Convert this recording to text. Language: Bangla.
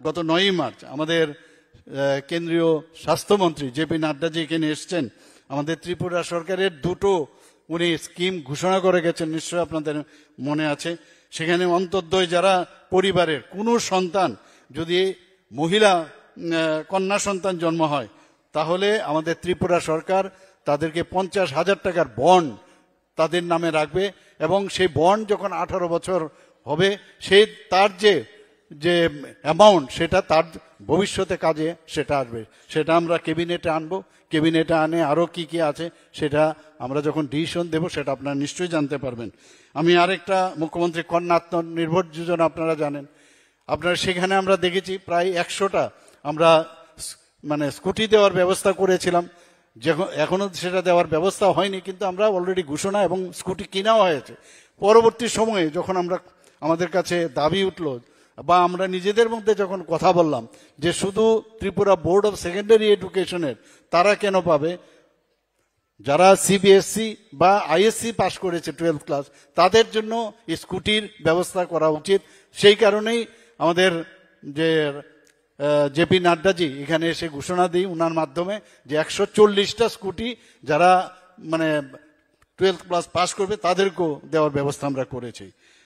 গত 9ই মার্চ আমাদের কেন্দ্রীয় স্বাস্থ্যমন্ত্রী জেপি নাড্ডাজি এখানে এসছেন। আমাদের ত্রিপুরা সরকারের দুটো উনি স্কিম ঘোষণা করে গেছেন, নিশ্চয়ই আপনাদের মনে আছে। সেখানে অন্তর্দয় যারা পরিবারের কোনো সন্তান যদি মহিলা কন্যা সন্তান জন্ম হয়, তাহলে আমাদের ত্রিপুরা সরকার তাদেরকে 50,000 টাকার বন্ড তাদের নামে রাখবে, এবং সেই বন্ড যখন 18 বছর হবে, সেই তার যে অ্যামাউন্ট সেটা তার ভবিষ্যতে কাজে সেটা আসবে। সেটা আমরা ক্যাবিনেটে আনবো, ক্যাবিনেটে আনে আরও কি কি আছে সেটা আমরা যখন ডিসিশন দেব সেটা আপনারা নিশ্চয়ই জানতে পারবেন। আমি আরেকটা মুখ্যমন্ত্রী কন্যা আত্মনির্ভর যোজনা আপনারা জানেন, আপনারা সেখানে আমরা দেখেছি প্রায় 100টা আমরা মানে স্কুটি দেওয়ার ব্যবস্থা করেছিলাম। এখনো সেটা দেওয়ার ব্যবস্থা হয়নি, কিন্তু আমরা অলরেডি ঘোষণা এবং স্কুটি কিনাও হয়েছে। পরবর্তী সময়ে যখন আমাদের কাছে দাবি উঠল বা আমরা নিজেদের মধ্যে যখন কথা বললাম যে শুধু ত্রিপুরা বোর্ড অফ সেকেন্ডারি এডুকেশনের তারা কেন পাবে, যারা সিবিএসসি বা আইএসসি পাস করেছে 12th ক্লাস, তাদের জন্য স্কুটির ব্যবস্থা করা উচিত। সেই কারণেই আমাদের যে জেপি নাড্ডাজি এখানে এসে ঘোষণা দিই ওনার মাধ্যমে যে 140টা স্কুটি যারা মানে 12th ক্লাস পাস করবে তাদেরকেও দেওয়ার ব্যবস্থা আমরা করেছি।